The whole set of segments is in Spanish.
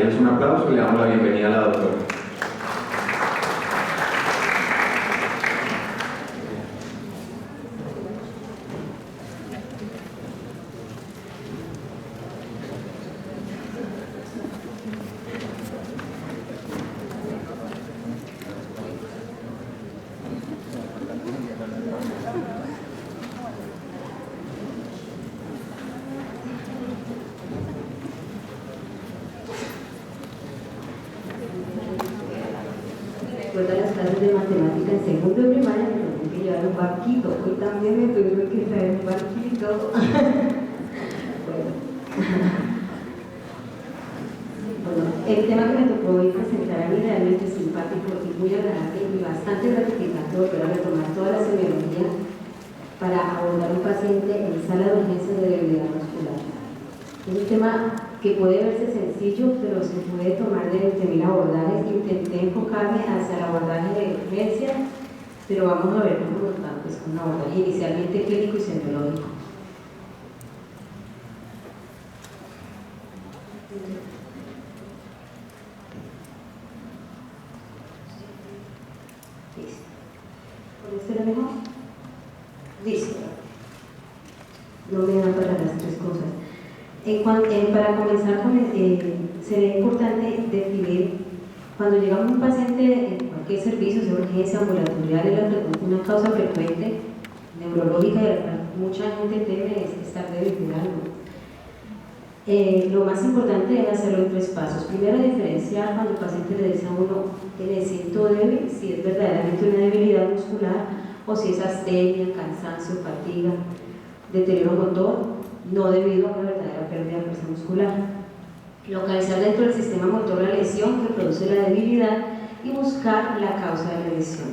ellos un aplauso y le damos la bienvenida a la doctora. Recuerdo las clases de matemática en segundo de primaria, me tuvieron que llevar un barquito. Hoy también me tuvieron que traer un barquito. Bueno, el tema que me tocó hoy presentar a mí realmente es simpático y muy agradable y bastante gratificante volver a retomar toda la semiología para abordar un paciente en sala de urgencias de debilidad muscular. Es un tema que puede verse sencillo, pero se puede tomar de 20.000 abordajes. Intenté enfocarme hacia el abordaje de urgencia, pero vamos a ver cómo nos va pues, con un abordaje inicialmente clínico y semiológico. Listo. ¿Con esto era mejor? Listo. No me dan para las tres cosas. Para comenzar, sería importante definir, cuando llegamos a un paciente en cualquier servicio, sea urgencia ambulatorial, una causa frecuente neurológica de la cual mucha gente teme es estar débil de algo. Lo más importante es hacerlo en 3 pasos. Primero, diferenciar cuando el paciente le dice a uno que me siento débil, si es verdaderamente una debilidad muscular o si es astenia, cansancio, fatiga, deterioro motor, no debido a una verdadera pérdida de fuerza muscular. Localizar dentro del sistema motor la lesión que produce la debilidad y buscar la causa de la lesión.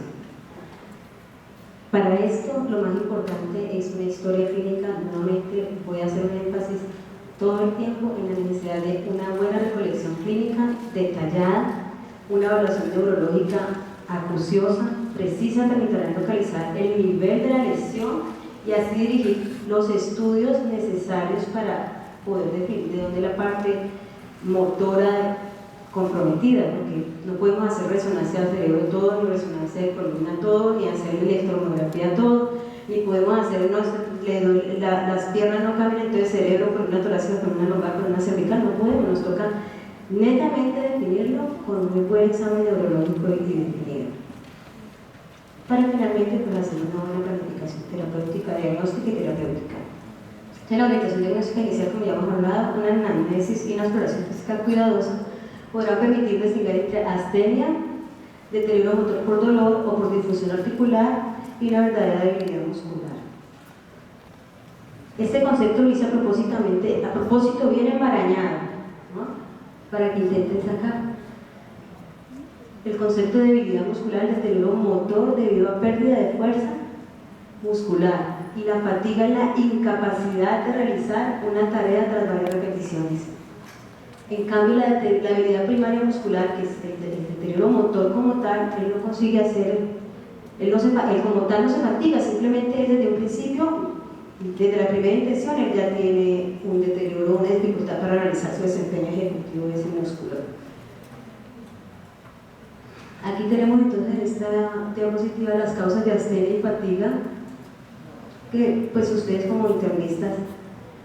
Para esto, lo más importante es una historia clínica. Nuevamente voy a hacer un énfasis todo el tiempo en la necesidad de una buena recolección clínica detallada, una evaluación neurológica acuciosa, precisa, permitirá localizar el nivel de la lesión y así dirigir los estudios necesarios para poder definir de dónde la parte motora comprometida, porque no podemos hacer resonancia del cerebro todo, ni resonancia de columna todo, ni hacer electromiografía todo, ni podemos hacer las piernas no cambian, entonces cerebro, columna torácica, columna lumbar, columna cervical, no podemos, nos toca netamente definirlo con un buen examen neurológico y definido, para finalmente pues, hacer una buena planificación terapéutica, diagnóstica y terapéutica. En la orientación diagnóstica inicial, como ya hemos hablado, una anamnesis y una exploración física cuidadosa podrá permitir distinguir entre astenia, deterioro motor por dolor o por difusión articular y la verdadera debilidad muscular. Este concepto lo hice a propósito bien embarañado, ¿no? Para que intenten sacar. El concepto de debilidad muscular es deterioro motor debido a pérdida de fuerza muscular y la fatiga es la incapacidad de realizar una tarea tras varias repeticiones. En cambio, la debilidad primaria muscular, que es el deterioro motor como tal, él no consigue hacer, él como tal no se fatiga, simplemente desde un principio, desde la primera intención, él ya tiene un deterioro, una dificultad para realizar su desempeño ejecutivo de ese músculo. Aquí tenemos entonces en esta diapositiva las causas de astenia y fatiga, que pues ustedes como internistas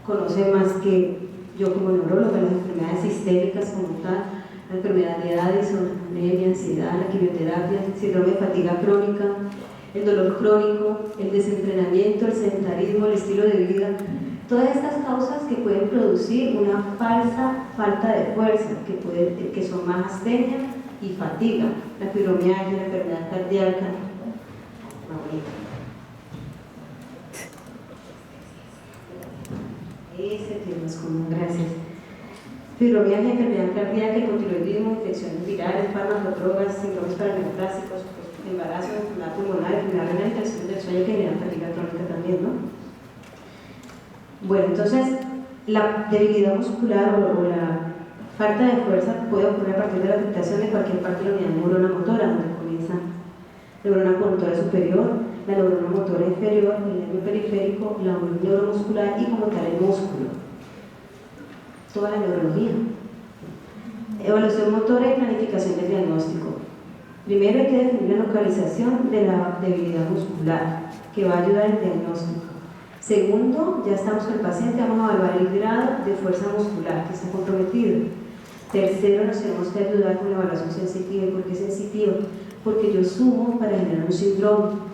conocen más que yo como neuróloga, las enfermedades sistémicas como tal, la enfermedad de Addison, anemia, ansiedad, la quimioterapia, el síndrome de fatiga crónica, el dolor crónico, el desentrenamiento, el sedentarismo, el estilo de vida, todas estas causas que pueden producir una falta de fuerza, que son más astenia y fatiga, la fibromialgia, la enfermedad cardíaca. Ese tema es común, gracias. Fibromialgia, enfermedad cardíaca, hipotiroidismo, infecciones virales, fármacos, drogas, síndromes paraneoplásicos, embarazo, enfermedad pulmonar, enfermedad renal, infección del sueño que genera fatiga crónica también, ¿no? Bueno, entonces, la debilidad muscular o la falta de fuerza puede ocurrir a partir de la afectación de cualquier parte de la unidad neurona motora, donde comienza la neurona motora superior, la neurona motora inferior, el nervio periférico, la unión neuromuscular y como tal el músculo. Toda la neurología. Evaluación motora y planificación del diagnóstico. Primero hay que definir la localización de la debilidad muscular, que va a ayudar en el diagnóstico. Segundo, ya estamos con el paciente, vamos a evaluar el grado de fuerza muscular que está comprometido. Tercero, nos tenemos que ayudar con la evaluación sensitiva. ¿Y por qué sensitiva? Porque yo sumo para generar un síndrome.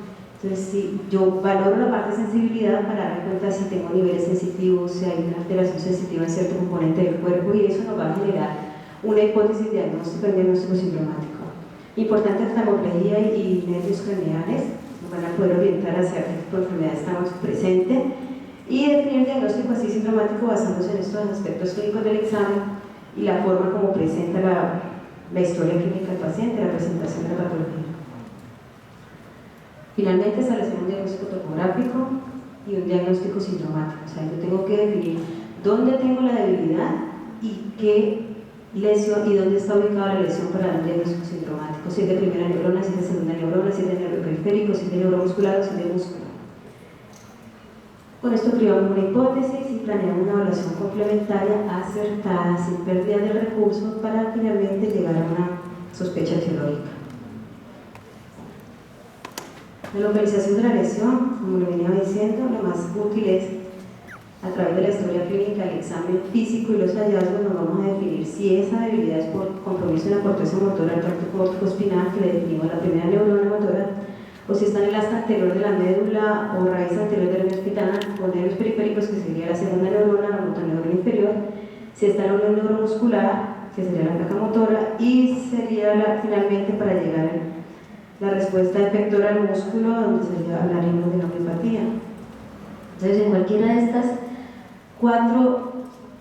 Entonces, si yo valoro la parte de sensibilidad para dar cuenta si tengo niveles sensitivos, si hay una alteración sensitiva en cierto componente del cuerpo, y eso nos va a generar una hipótesis diagnóstica y diagnóstico sindromático. Importante oftalmología y nervios craneales nos van a poder orientar hacia qué tipo de enfermedad estamos presentes y definir el diagnóstico así sindromático basándose en estos aspectos clínicos del examen y la forma como presenta la historia clínica del paciente, la presentación de la patología. Finalmente, establecer un diagnóstico topográfico y un diagnóstico sindromático. O sea, yo tengo que definir dónde tengo la debilidad y qué lesión y dónde está ubicada la lesión para dar un diagnóstico sindromático. Si es de primera neurona, si es de segunda neurona, si es de nervio periférico, si es de neuromuscular o si es de músculo. Con esto creamos una hipótesis y planeamos una evaluación complementaria acertada, sin pérdida de recursos, para finalmente llegar a una sospecha etiológica. La localización de la lesión, como lo venía diciendo, lo más útil es a través de la historia clínica, el examen físico y los hallazgos. Nos vamos a definir si esa debilidad es por compromiso en la corteza motora del tracto córtico-espinal, que le definimos la primera neurona motora, o si está en el asta anterior de la médula o raíz anterior del nervio espinal o nervios periféricos, que sería la segunda neurona, la motoneurona inferior, si está en la unión neuromuscular, que sería la placa motora, y sería finalmente para llegar a la respuesta efectora al músculo, donde hablaríamos de la miopatía. Entonces, en cualquiera de estas 4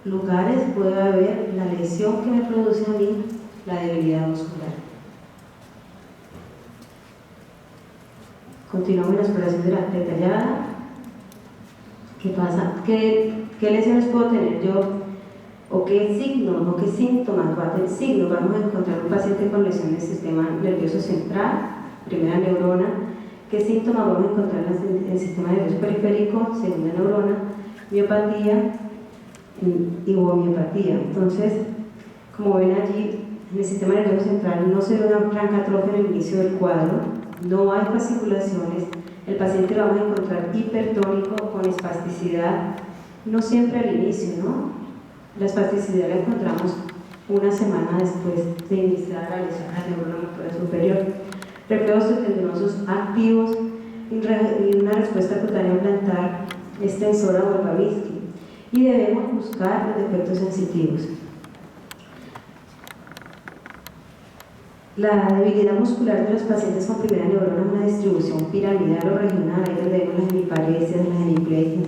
lugares puede haber la lesión que me produce a mí la debilidad muscular. Continuamos la exploración detallada. ¿Qué pasa? ¿Qué lesiones puedo tener yo? ¿O qué signos o qué síntomas va a tener? Signos, vamos a encontrar un paciente con lesión del sistema nervioso central, primera neurona. ¿Qué síntomas vamos a encontrar en el sistema nervioso periférico, segunda neurona? Miopatía y homeopatía. Entonces, como ven allí, en el sistema nervioso central no se ve una franca atrofia en el inicio del cuadro, no hay fasciculaciones, el paciente lo vamos a encontrar hipertónico con espasticidad, no siempre al inicio, ¿no? La espasticidad la encontramos una semana después de iniciar la lesión a la neurona motora superior. Reflejos tendinosos activos y una respuesta cutánea plantar extensora o Babinski. Y debemos buscar los defectos sensitivos. La debilidad muscular de los pacientes con primera neurona es una distribución piramidal o regional, ahí donde vemos las hemiparesias, las hemiplegias.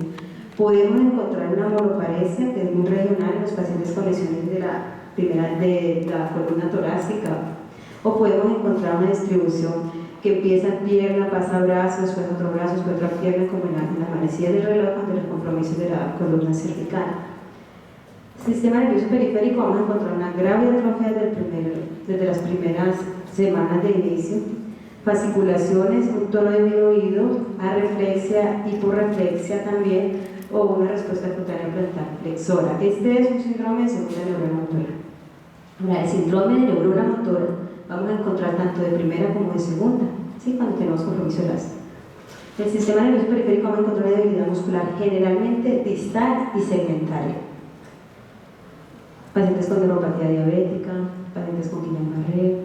Podemos encontrar una monoparesia, que es muy regional en los pacientes con lesiones de la columna torácica, o podemos encontrar una distribución que empieza en pierna, pasa a brazo, después otro brazo, después otra pierna, como en la manecilla del reloj, ante los compromisos de la columna cervical. Sistema nervioso periférico, vamos a encontrar una grave atrofia desde las primeras semanas de inicio, fasciculaciones, un tono disminuido, arreflexia, hiporreflexia también, o una respuesta cutánea plantar flexora. Este es un síndrome de segunda neurona motora. Ahora, el síndrome de neurona motora vamos a encontrar tanto de primera como de segunda, ¿sí? Cuando tenemos compromiso elástico. El sistema nervioso periférico vamos a encontrar una debilidad muscular generalmente distal y segmentaria. Pacientes con neuropatía diabética, pacientes con Guillain-Barré,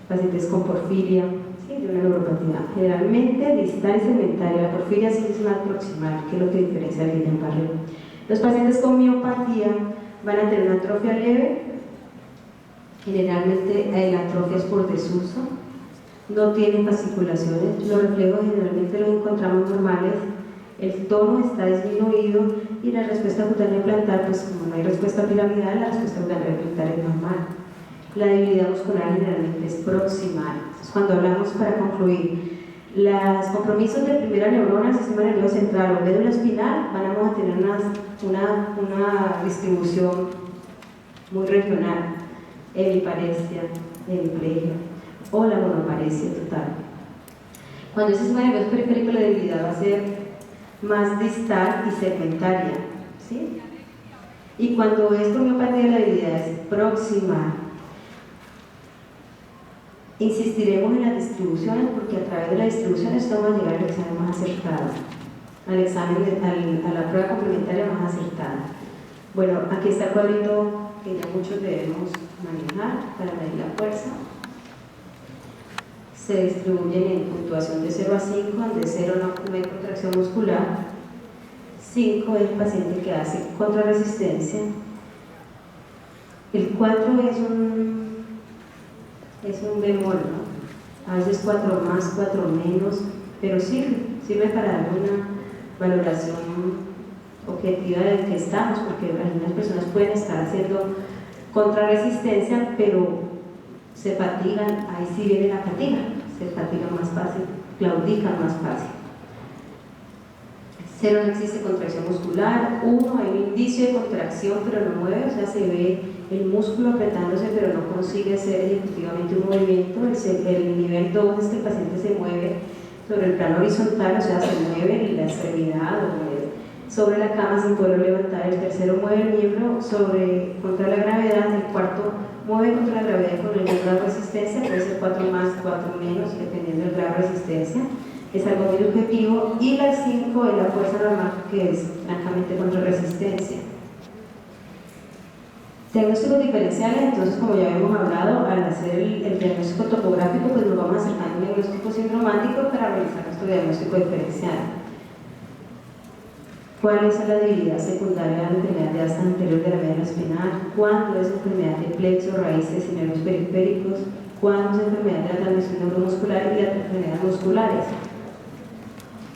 pacientes con porfiria, ¿sí? De una neuropatía generalmente distal y segmentaria. La porfiria sí es más proximal, que es lo que diferencia del Guillain-Barré. Los pacientes con miopatía van a tener una atrofia leve, generalmente la atrofia es por desuso, no tienen fasciculaciones, los reflejos generalmente los encontramos normales, el tono está disminuido y la respuesta cutánea plantar, pues como no hay respuesta piramidal, la respuesta cutánea plantar es normal. La debilidad muscular generalmente es proximal. Entonces, cuando hablamos, para concluir, los compromisos de primera neurona, sistema nervioso central o médula espinal, vamos a tener una distribución muy regional, hemiparesia, hemiplegia o la monoparesia total. Cuando ese sistema nervioso periférico, la debilidad va a ser más distal y segmentaria, ¿sí? Y cuando es con miopatía, la debilidad es proximal. Insistiremos en las distribuciones porque a través de las distribuciones vamos a llegar al examen más acertado, a la prueba complementaria más acertada. Bueno, aquí está el cuadrito que ya muchos debemos manejar para medir la fuerza. Se distribuyen en puntuación de 0 a 5, donde 0 no hay contracción muscular, 5 es el paciente que hace contrarresistencia, el 4 es un bemol, ¿no? A veces 4 más, 4 menos, pero sirve para dar una valoración objetiva del que estamos, porque algunas personas pueden estar haciendo contrarresistencia, pero se fatigan, ahí sí viene la fatiga, se fatigan más fácil, claudican más fácil. 0 no existe contracción muscular, 1 hay un indicio de contracción pero no mueve, o sea se ve el músculo apretándose pero no consigue hacer ejecutivamente un movimiento. El nivel 2 es que el paciente se mueve sobre el plano horizontal, o sea se mueve la extremidad o mueve sobre la cama sin poder levantar, el tercero mueve el miembro contra la gravedad, el cuarto mueve contra la gravedad con el grado de resistencia, puede ser 4 más, 4 menos, dependiendo del grado de resistencia. Es algo muy objetivo, y la 5 es la fuerza normal, que es francamente contra resistencia. Diagnósticos diferenciales, entonces como ya hemos hablado, al hacer el diagnóstico topográfico pues nos vamos acercando a un diagnóstico sindromático para realizar nuestro diagnóstico diferencial. ¿Cuál es la debilidad secundaria de la enfermedad de asta anterior de la médula espinal? ¿Cuándo es enfermedad de plexo, raíces y nervios periféricos? ¿Cuándo es enfermedad de la transmisión neuromuscular y las enfermedades musculares?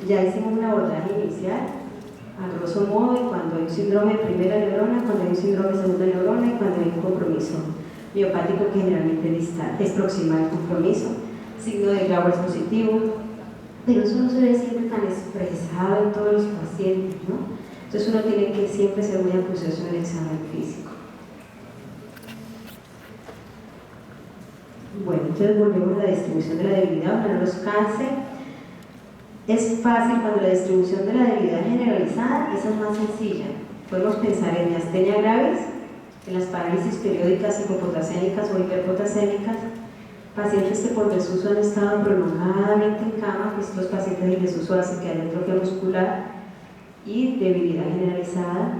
Ya hicimos un abordaje inicial, a grosso modo, de cuando hay un síndrome de primera neurona, cuando hay un síndrome de segunda neurona y cuando hay un compromiso miopático que generalmente es proximal al compromiso, signo de Glauber positivo, pero eso no se ve siempre tan expresado en todos los pacientes, ¿no? Entonces uno tiene que siempre ser muy acucioso en el examen físico. Bueno, entonces volvemos a la distribución de la debilidad, para no los canse. Es fácil cuando la distribución de la debilidad es generalizada, esa es más sencilla. Podemos pensar en miastenia gravis, en las parálisis periódicas hipopotasémicas o hiperpotasémicas, pacientes que por desuso han estado prolongadamente en cama, pues estos pacientes del desuso hacen que haya atrofia muscular y debilidad generalizada,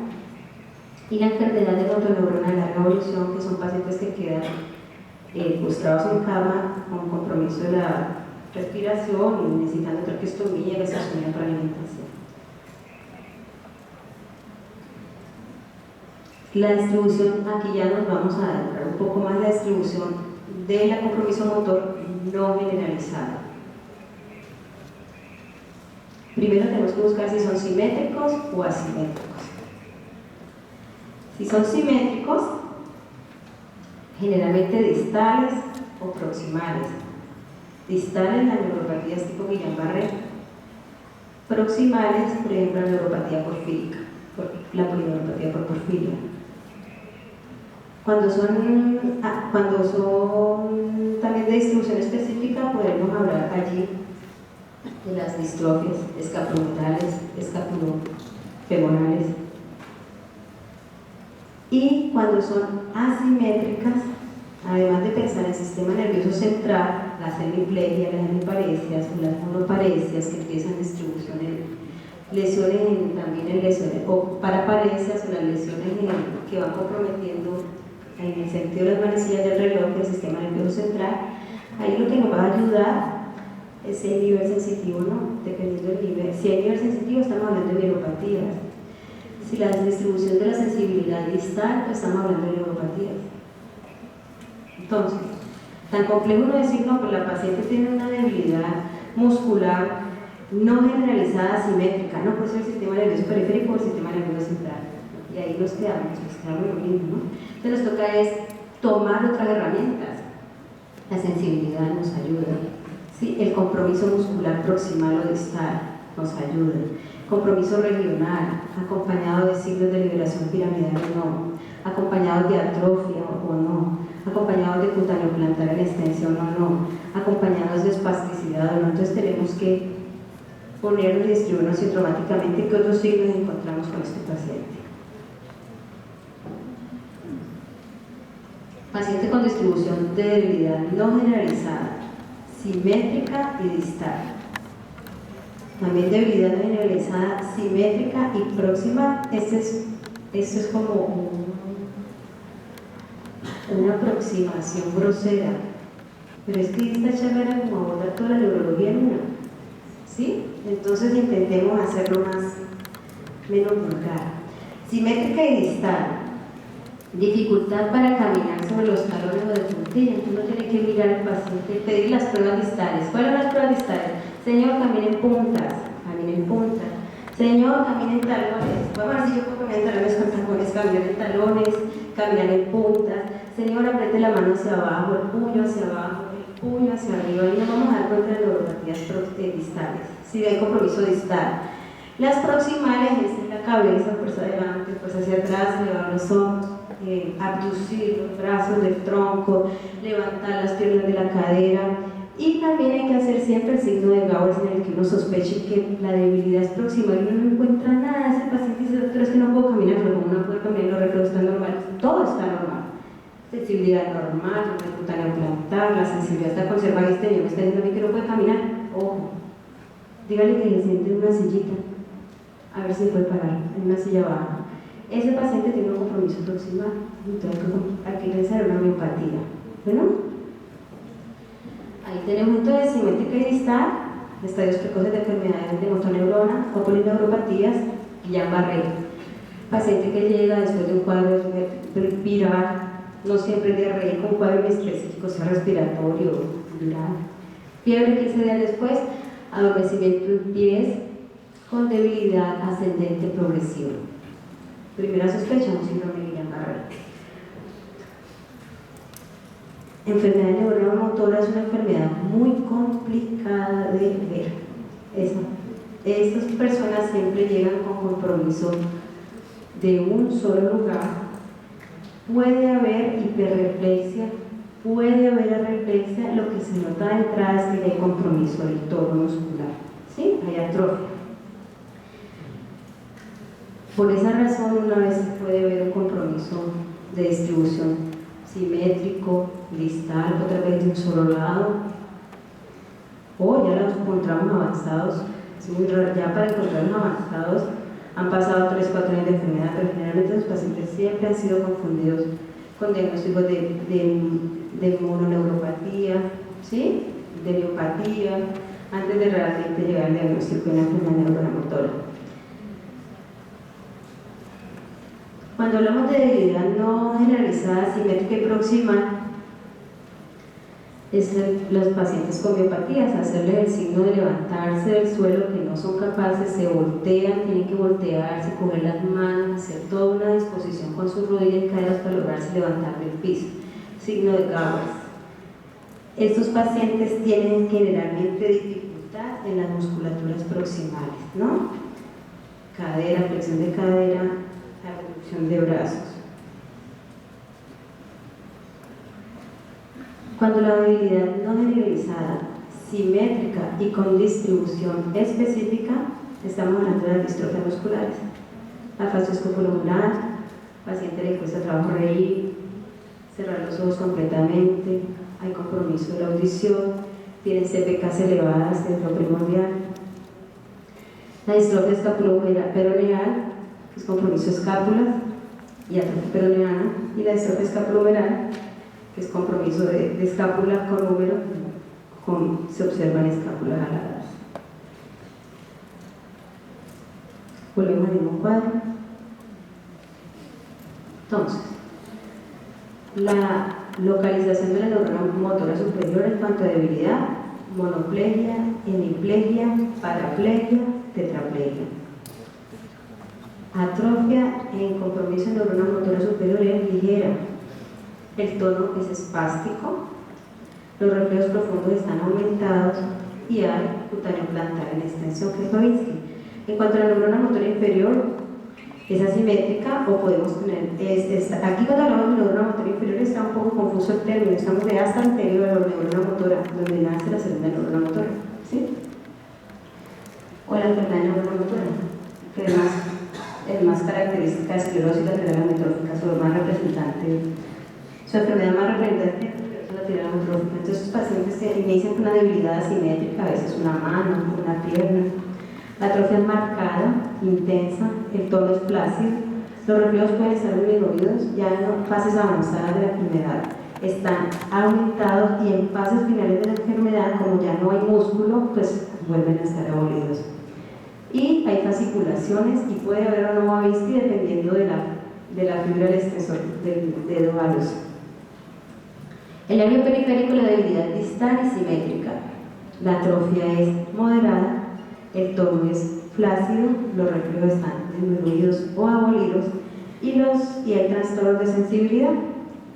y la enfermedad de motoneurona de larga evolución, que son pacientes que quedan postrados en cama con compromiso de la respiración y necesitando traqueostomía, gastronomía para alimentación. La distribución, aquí ya nos vamos a adentrar un poco más, la distribución del compromiso motor no generalizado. Primero tenemos que buscar si son simétricos o asimétricos. Si son simétricos, generalmente distales o proximales. Distales, las neuropatías tipo Guillain-Barré. Proximales, por ejemplo, la neuropatía porfírica, la polineuropatía por porfiria. Cuando son también de distribución específica, podemos hablar allí de las distrofias escapulometales, escapulofemorales. Y cuando son asimétricas, además de pensar en el sistema nervioso central, las hemiplegias, las hemiparesias o las monoparesias que empiezan distribución en lesiones, también en lesiones o paraparesias o las lesiones que van comprometiendo en el sentido de las manecillas del reloj del sistema nervioso central, ahí lo que nos va a ayudar es si hay nivel sensitivo o no, dependiendo del nivel. Si hay nivel sensitivo, estamos hablando de neuropatías. Si la distribución de la sensibilidad distal, pues estamos hablando de neuropatías. Entonces, tan complejo no decir, no, pues la paciente tiene una debilidad muscular no generalizada asimétrica, no puede ser el sistema nervioso periférico o el sistema nervioso central. Y ahí nos quedamos lo mismo, ¿no? Entonces nos toca es tomar otras herramientas. La sensibilidad nos ayuda, ¿sí? El compromiso muscular proximal o distal nos ayuda. Compromiso regional, acompañado de signos de liberación piramidal o no, acompañados de atrofia o no, acompañados de cutáneo plantar en extensión o no, acompañados de espasticidad o no. Entonces tenemos que ponernos y distribuirnos sintomáticamente qué otros signos encontramos con este paciente. Paciente con distribución de debilidad no generalizada. simétrica y distal. También debilidad no generalizada, simétrica y próxima. Esto es como una aproximación grosera, pero es que esta charla era como abordar toda la neurología en una, ¿sí? Entonces intentemos hacerlo menos vulgar. Simétrica y distal, dificultad para caminar sobre los talones o de puntilla. Uno tiene que mirar al paciente, pedir las pruebas distales. ¿Cuáles son las pruebas distales? Señor, camine en puntas, camine en puntas. Señor, camine en talones. Vamos a ver si yo puedo caminar en talones con tacones, caminar en talones, caminar en puntas. Señor, apriete la mano hacia abajo, el puño hacia abajo, el puño hacia arriba. Y nos vamos a dar cuenta de neuropatías distales, si hay compromiso distal. Las proximales es en la cabeza, pues adelante, pues hacia atrás, elevar los ojos, abducir los brazos del tronco, levantar las piernas de la cadera. Y también hay que hacer siempre el signo de Gowers en el que uno sospeche que la debilidad es proximal y uno no encuentra nada. Ese paciente dice, doctor, es que no puedo caminar, pero como no puede caminar, los reflejos están normales. Todo está normal. Sensibilidad normal, el cutáneo plantar, la sensibilidad está conservada. Este niño me está diciendo a mí que no puede caminar. Ojo, dígale que le siente en una sillita, a ver si puede parar, en una silla baja. Ese paciente tiene un compromiso proximal, entonces hay que pensar en una miopatía. Bueno, ahí tenemos entonces simétrica y distal, estadios precoces de enfermedades de motoneurona o polineuropatías, Guillain-Barré. Paciente que llega después de un cuadro viral, no siempre diarrea, con un cuadro específico, sea respiratorio, viral. Fiebre 15 días después, adormecimiento en pies con debilidad ascendente progresiva. Primera sospecha, un síndrome de Guillain-Barré. Enfermedad neuromotora es una enfermedad muy complicada de ver. Estas personas siempre llegan con compromiso de un solo lugar. Puede haber hiperreflexia, puede haber arreflexia. Lo que se nota de entrada es que hay compromiso del tono muscular, ¿sí? Hay atrofia. Por esa razón, una vez se puede ver un compromiso de distribución simétrico, distal, otra vez de un solo lado, o ya los encontramos avanzados. Es muy raro, ya para encontrarlos avanzados han pasado 3-4 años de enfermedad, pero generalmente los pacientes siempre han sido confundidos con diagnósticos de mononeuropatía, ¿sí? De miopatía, antes de realmente llegar al diagnóstico de una enfermedad neuromotora. Cuando hablamos de debilidad no generalizada, simétrica y proximal, es los pacientes con miopatías, hacerles el signo de levantarse del suelo, que no son capaces, se voltean, tienen que voltearse, coger las manos, hacer toda una disposición con sus rodillas y caderas para lograrse levantar del piso. Signo de Gowers. Estos pacientes tienen generalmente dificultad en las musculaturas proximales, ¿no? Cadera, flexión de cadera, abducción de brazos. Cuando la debilidad no generalizada, simétrica y con distribución específica, estamos hablando de las distrofias musculares. La fascia escopulomolar, paciente le cuesta trabajo reír, cerrar los ojos completamente, hay compromiso de la audición, tienen CPKs elevadas, es lo primordial. La distrofia escapuloperoneal, que es compromiso de escápulas y atrofia peroneana, y la distrofia escapulohumeral, que es compromiso de escápula con húmero, se observan escápulas aladas. Volvemos al mismo cuadro. Entonces, la localización de la neurona motora superior en cuanto a debilidad: monoplegia, hemiplegia, paraplegia, tetraplegia. Atrofia en compromiso de neurona motora superior es ligera. El tono es espástico, los reflejos profundos están aumentados y hay cutáneo plantar en extensión, que es Babinski. En cuanto a la neurona motora inferior, es asimétrica o podemos tener, aquí cuando hablamos de neurona motora inferior está un poco confuso el término, estamos de hasta anterior a la neurona motora, donde nace la segunda neurona motora, ¿sí? O la enfermedad de neurona motora, que es más característica de esclerosis lateral amiotrófica, su más representante. Su enfermedad más representativa Esa es la tiroidea atrófica. Entonces, los pacientes que inician con una debilidad asimétrica, a veces una mano, una pierna. La atrofia es marcada, intensa, el tono es flácido, los reflejos pueden estar disminuidos ya en fases avanzadas de la enfermedad. Están aumentados y en fases finales de la enfermedad, como ya no hay músculo, pues vuelven a estar abolidos. Y hay fasciculaciones y puede haber o no Babinski dependiendo de la fibra del extensor del dedo valoso. El nervio periférico, la debilidad distal y simétrica. La atrofia es moderada, el tono es flácido, los reflejos están disminuidos o abolidos y hay trastornos de sensibilidad.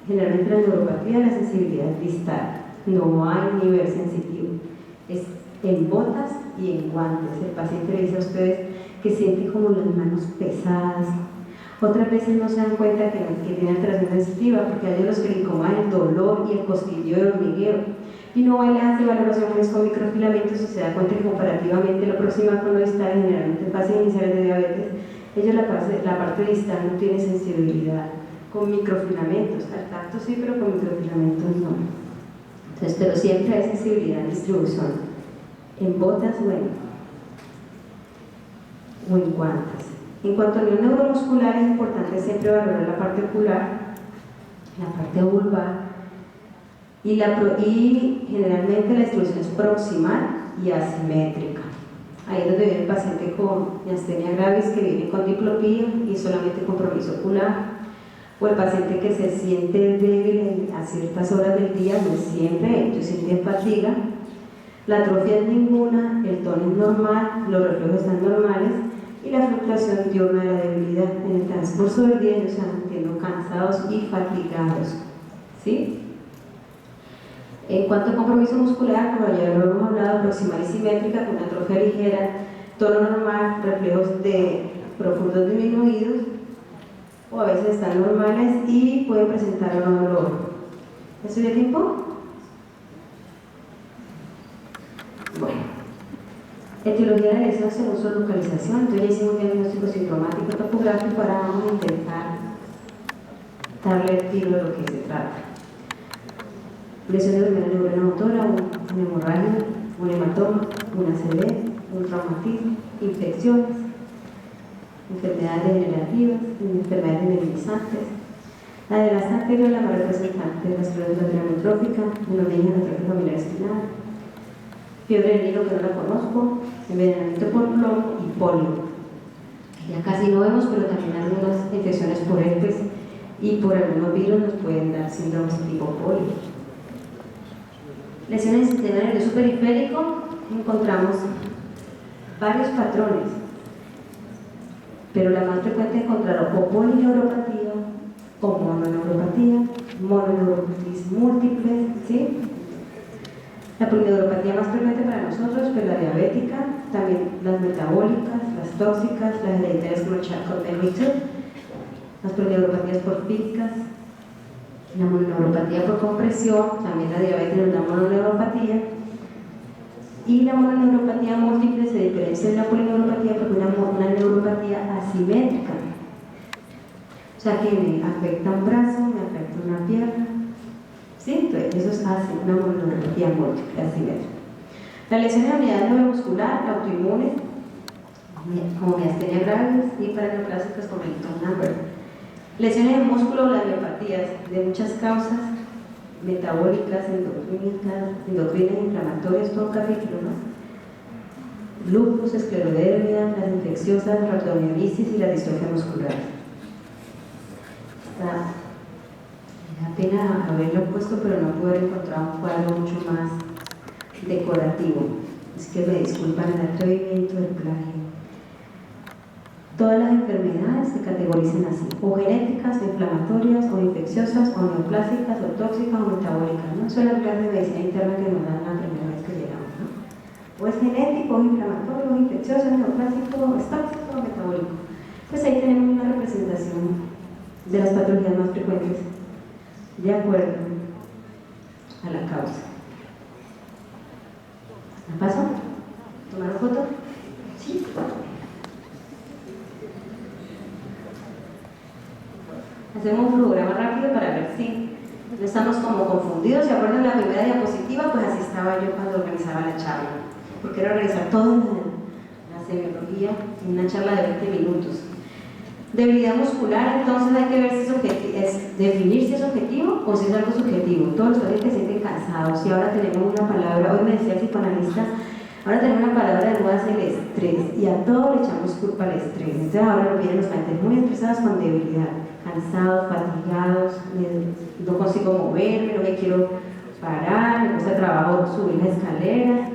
Generalmente la neuropatía, la sensibilidad distal, no hay nivel sensitivo, es en botas y en guantes. El paciente le dice a ustedes que siente como las manos pesadas. Otras veces no se dan cuenta que tiene alteración sensitiva porque hay los que le incomodan el dolor y el cosquilleo y el hormigueo. Y no le hace valoraciones con microfilamentos y se da cuenta que comparativamente la próxima con lo distal, generalmente en fases iniciales de diabetes, la parte distal no tiene sensibilidad con microfilamentos. Al tacto sí, pero con microfilamentos no. Entonces, pero siempre hay sensibilidad en distribución, en botas o en guantes. En cuanto a nivel neuromuscular, es importante siempre valorar la parte ocular, la parte vulvar, y generalmente la distribución es proximal y asimétrica. Ahí es donde viene el paciente con miastenia gravis que viene con diplopía y solamente compromiso ocular, o el paciente que se siente débil a ciertas horas del día, no es siempre, ellos sienten fatiga. La atrofia es ninguna, el tono es normal, los reflejos están normales y la fluctuación diurna de la debilidad. En el transcurso del día ellos se van sintiendo cansados y fatigados, ¿sí? En cuanto a compromiso muscular, como ya lo hemos hablado, proximal y simétrica, con una atrofia ligera, tono normal, reflejos profundos disminuidos, o a veces están normales y pueden presentar o no dolor. ¿Eso ya tiempo? Bueno, etiología de la lesión según su localización. Entonces ya hicimos un diagnóstico sintomático topográfico, ahora vamos a intentar darle el tiro de lo que se trata. Lesión de primera neurona motora, una hemorragia, un hematoma, una ACV, un traumatismo, infecciones, enfermedades degenerativas, enfermedades debilitantes. La de la anterior, la más representante de la esclerosis lateral amiotrófica, una anemia de atrofia familiar espinal, fiebre del Nilo que no la conozco, envenenamiento por plomo y polio. Ya casi no vemos, pero también algunas infecciones por herpes y por algunos virus nos pueden dar síndromes tipo polio. Lesiones del sistema nervioso periférico, encontramos varios patrones, pero la más frecuente es encontrar o polineuropatía o mononeuropatía, mononeuropatías múltiples, ¿sí? La polineuropatía más frecuente para nosotros es la diabética, también las metabólicas, las tóxicas, las hereditarias como el Charcot-Marie-Tooth, las polineuropatías porfíricas, la mononeuropatía por compresión, también la diabetes es una mononeuropatía, y la mononeuropatía múltiple se diferencia de la polineuropatía porque es una neuropatía asimétrica, o sea que me afecta un brazo, me afecta una pierna, ¿sí? Entonces eso hace una mononeuropatía múltiple asimétrica. La lesión de la unidad neuromuscular, autoinmune, como miastenia gravis, y paraneoplásicas como el Tom-Lambert. Lesiones del músculo, las miopatías de muchas causas, metabólicas, endocrinas, inflamatorias, todo un capítulo, ¿no? Lupus, esclerodermia, las infecciosas, rhabdomiolisis y la distrofia muscular. Me da pena haberlo puesto, pero no pude encontrar un cuadro mucho más decorativo. Es que me disculpan el atrevimiento del plagio. Todas las enfermedades se categorizan así, o genéticas, o inflamatorias, o infecciosas, o neoplásicas, o tóxicas, o metabólicas, ¿no? Eso es la clase de medicina interna que nos dan la primera vez que llegamos, ¿no? O es genético, o inflamatorio, o infeccioso, neoplásico, o es tóxico, o metabólico. Pues ahí tenemos una representación de las patologías más frecuentes de acuerdo a la causa. ¿La paso? ¿Tomaron foto? Sí. Hacemos un programa rápido para ver si No estamos como confundidos. ¿Se acuerdan la primera diapositiva? Pues así estaba yo cuando organizaba la charla, porque era organizar todo la semiología en una charla de 20 minutos. Debilidad muscular, entonces hay que ver si es definir si es objetivo o si es algo subjetivo. Todos los pacientes que se sienten cansados, y ahora tenemos una palabra, hoy me decía el psicoanalista, ahora tenemos una palabra de moda, es el estrés, y a todo le echamos culpa al estrés. Entonces ahora nos vienen los pacientes muy estresados con debilidad, cansados, fatigados, no consigo moverme, no me quiero parar, me cuesta trabajo subir las escaleras.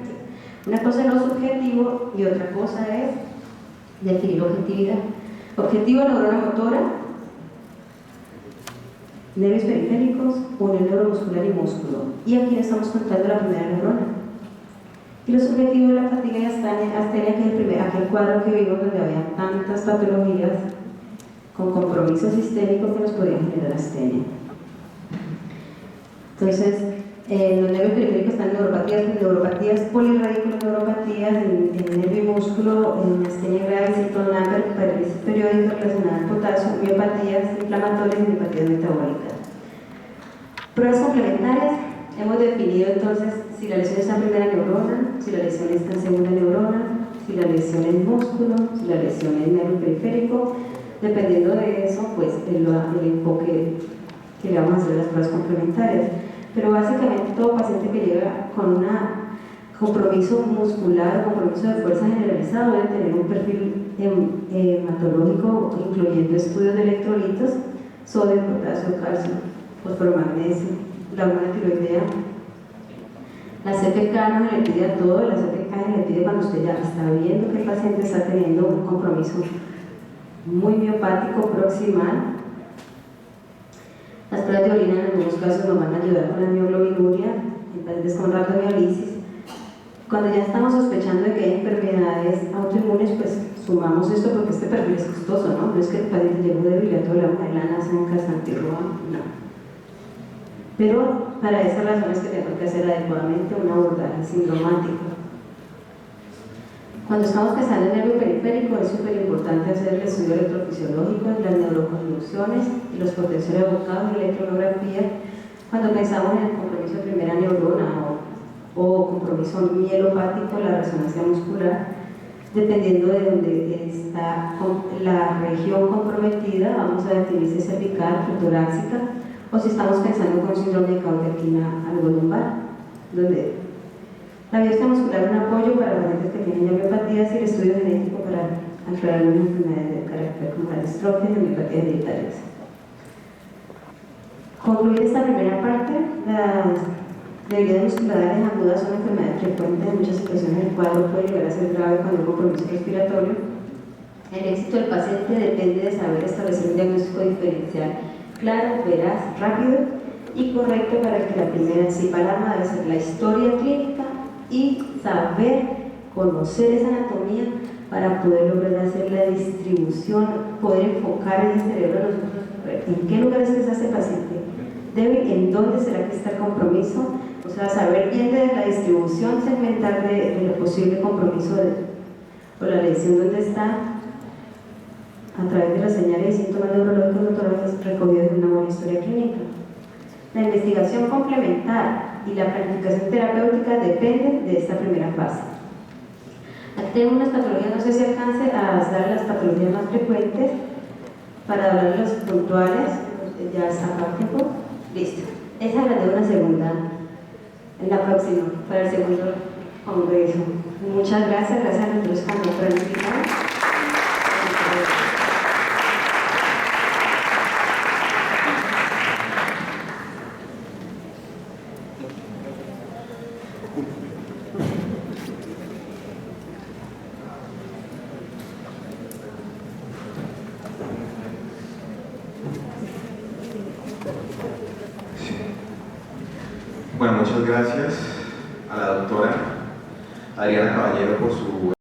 Una cosa es lo subjetivo y otra cosa es definir objetividad. Objetivo, neurona motora, nervios periféricos, unión neuromuscular y músculo. Y aquí estamos contando la primera neurona. Y los objetivos de la fatiga y astenia, que es aquel cuadro que vimos donde había tantas patologías con compromiso sistémico que nos podían generar astenia. Entonces, los nervios periféricos están neuropatías polirradículas, neuropatías en nervio y músculo, en astenia grave, sintomal, parálisis periódica relacionada al potasio, miopatías inflamatorias y miopatías metabólicas. Pruebas complementarias. Hemos definido entonces si la lesión está en primera neurona, si la lesión está en segunda neurona, si la lesión es músculo, si la lesión es nervio periférico. Dependiendo de eso, pues el enfoque que le vamos a hacer las pruebas complementarias. Pero básicamente todo paciente que llega con un compromiso muscular o compromiso de fuerza generalizado debe tener un perfil hematológico incluyendo estudios de electrolitos, sodio, potasio, calcio, fósforo, magnesio, la hormona tiroidea. La CPK no le pide a todo, la CPK le pide cuando usted ya está viendo que el paciente está teniendo un compromiso muy miopático proximal. Las pruebas de orina en algunos casos nos van a ayudar con la mioglobinuria en pacientes con rhabdomiólisis. Cuando ya estamos sospechando de que hay enfermedades autoinmunes, pues sumamos esto porque este perfil es costoso, ¿no? No es que el paciente llegó débil a toda la madelana, zancas, antirroa, no. Pero para esas razones que tenemos que hacer adecuadamente un abordaje sindromático. Cuando estamos pensando en nervio periférico es súper importante hacer el estudio electrofisiológico, las neuroconducciones y los potenciales bocados de electromiografía. Cuando pensamos en el compromiso de primera neurona o compromiso mielopático, la resonancia muscular, dependiendo de dónde está la región comprometida, vamos a definir si es cervical o torácica, o si estamos pensando con síndrome de cauda-equina algo-lumbar, donde la biopsia muscular es un apoyo para pacientes que tienen miopatías y el estudio genético para aclarar una enfermedad de carácter como la distrofia y miopatías hereditarias. Concluir esta primera parte, las debilidades musculares agudas son enfermedades frecuentes en muchas situaciones. El cuadro puede llegar a ser grave cuando hay un compromiso respiratorio. El éxito del paciente depende de saber establecer un diagnóstico diferencial claro, veraz, rápido y correcto para que la primera alarma debe ser la historia clínica y saber conocer esa anatomía para poder lograr hacer la distribución, poder enfocar en el cerebro de nosotros, en qué lugares está ese paciente débil, en dónde será que está el compromiso, o sea, saber bien de la distribución segmental de lo posible compromiso o la lesión donde está, a través de las señales y síntomas neurológicos notorios recogidos en una buena historia clínica. La investigación complementaria y la planificación terapéutica dependen de esta primera fase. Aquí tengo unas patologías, no sé si alcance a dar las patologías más frecuentes para hablar de los puntuales, ya está práctico. Listo. Esa la de una segunda, en la próxima, para el segundo congreso. Muchas gracias a nuestros invitados. Bueno, muchas gracias a la doctora Adriana Caballero por su